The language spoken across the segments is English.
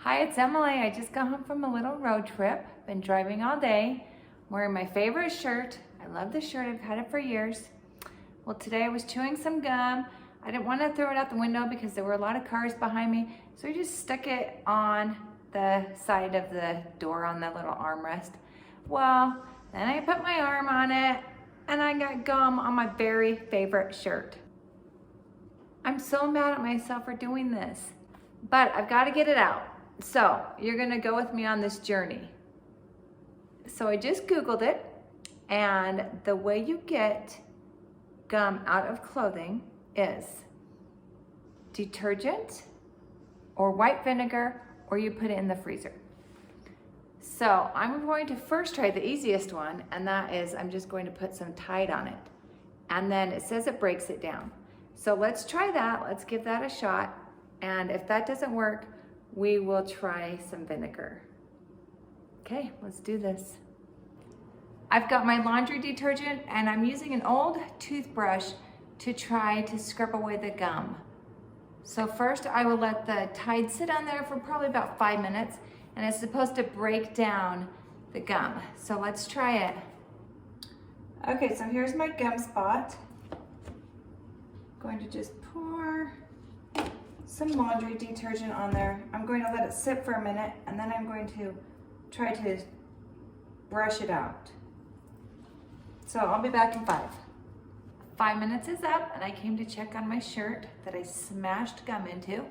Hi, it's Emily. I just got home from a little road trip. Been driving all day. Wearing my favorite shirt. I love this shirt. I've had it for years. Well, today I was chewing some gum. I didn't want to throw it out the window because there were a lot of cars behind me. So I just stuck it on the side of the door on the little armrest. Well, then I put my arm on it and I got gum on my very favorite shirt. I'm so mad at myself for doing this, but I've got to get it out. So you're gonna go with me on this journey. So I just Googled it, and the way you get gum out of clothing is detergent or white vinegar, or you put it in the freezer. So I'm going to first try the easiest one, and that is I'm just going to put some Tide on it. And then it says it breaks it down. So let's try that, let's give that a shot. And if that doesn't work, we will try some vinegar. Okay, let's do this. I've got my laundry detergent and I'm using an old toothbrush to try to scrub away the gum. So first I will let the Tide sit on there for probably about 5 minutes, and it's supposed to break down the gum. So let's try it. Okay, so here's my gum spot. Going to just pour some laundry detergent on there. I'm going to let it sit for a minute, and then I'm going to try to brush it out. So I'll be back in 5. 5 minutes is up, and I came to check on my shirt that I smashed gum into.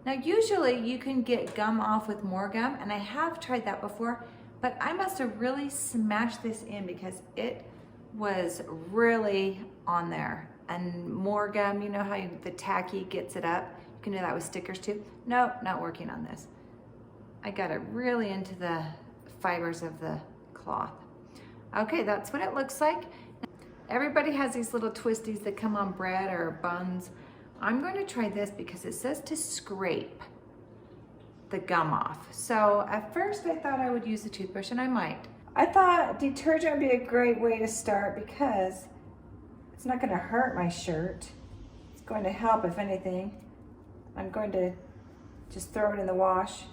Now usually you can get gum off with more gum, and I have tried that before, but I must have really smashed this in because it was really on there. And more gum, you know how the tacky gets it up? You can do that with stickers too. No, not working on this. I got it really into the fibers of the cloth. Okay, that's what it looks like. Everybody has these little twisties that come on bread or buns. I'm going to try this because it says to scrape the gum off. So at first I thought I would use the toothbrush, and I might. I thought detergent would be a great way to start because it's not going to hurt my shirt. It's going to help, if anything. I'm going to just throw it in the wash.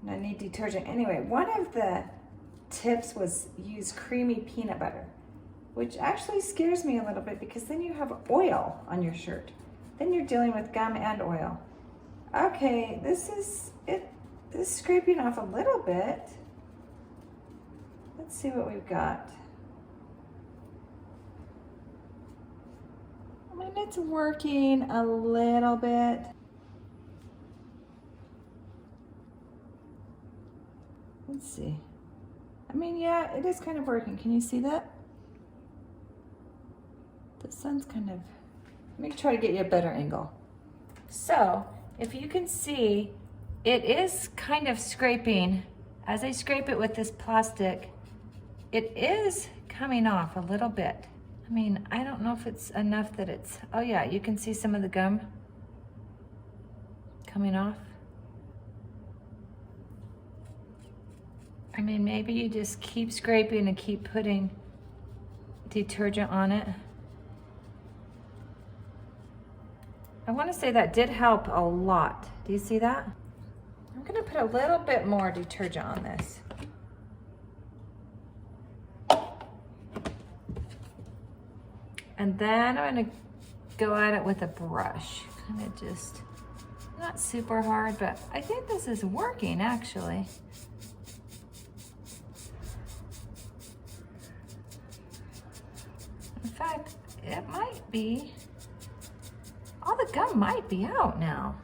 And I need detergent. Anyway, one of the tips was use creamy peanut butter, which actually scares me a little bit because then you have oil on your shirt. Then you're dealing with gum and oil. Okay, this is scraping off a little bit. Let's see what we've got. I mean, it's working a little bit. Let's see. I mean, yeah, it is kind of working. Can you see that? The sun's kind of, let me try to get you a better angle. So, if you can see, it is kind of scraping. As I scrape it with this plastic, it is coming off a little bit. I mean, I don't know if it's enough that it's, oh yeah, you can see some of the gum coming off. I mean, maybe you just keep scraping and keep putting detergent on it. I want to say that did help a lot. Do you see that? I'm going to put a little bit more detergent on this. And then I'm going to go at it with a brush. Kind of just, not super hard, but I think this is working actually. In fact, it might be, all the gum might be out now.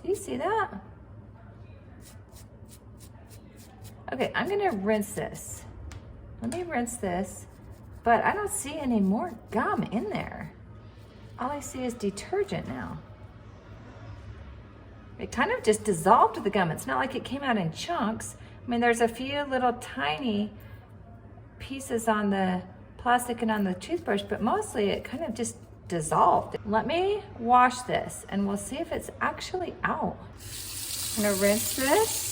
Do you see that? Okay, I'm gonna rinse this. Let me rinse this, but I don't see any more gum in there. All I see is detergent now. It kind of just dissolved the gum. It's not like it came out in chunks. I mean, there's a few little tiny pieces on the plastic and on the toothbrush, but mostly it kind of just dissolved. Let me wash this and we'll see if it's actually out. I'm gonna rinse this.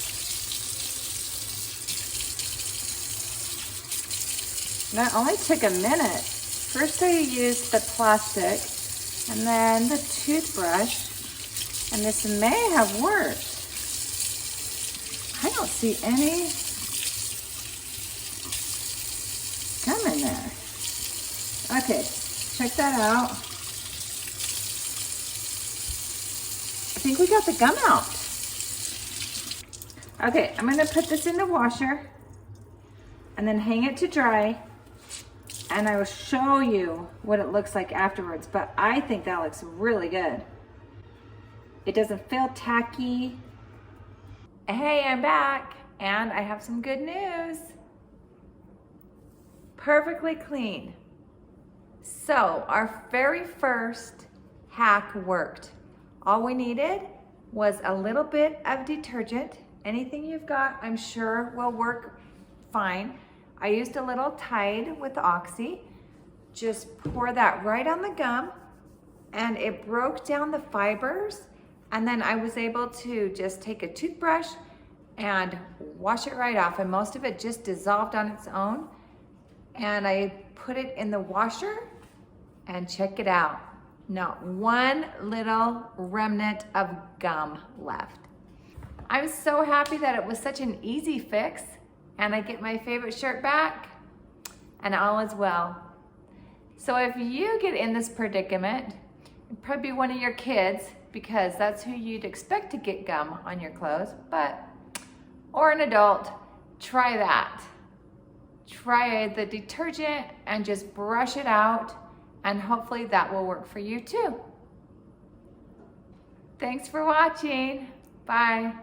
That only took a minute. First I used the plastic, And then the toothbrush, and this may have worked. I don't see any gum in there. Okay, check that out. I think we got the gum out. Okay, I'm gonna put this in the washer and then hang it to dry, and I will show you what it looks like afterwards, but I think that looks really good. It doesn't feel tacky. Hey, I'm back, and I have some good news. Perfectly clean. So our very first hack worked. All we needed was a little bit of detergent. Anything you've got, I'm sure will work fine. I used a little Tide with Oxy. Just pour that right on the gum, and it broke down the fibers. And then I was able to just take a toothbrush and wash it right off. And most of it just dissolved on its own. And I put it in the washer, and check it out. Not one little remnant of gum left. I'm so happy that it was such an easy fix, and I get my favorite shirt back, and all is well. So if you get in this predicament, it'd probably be one of your kids, because that's who you'd expect to get gum on your clothes, or an adult, try that. Try the detergent and just brush it out, and hopefully that will work for you too. Thanks for watching. Bye.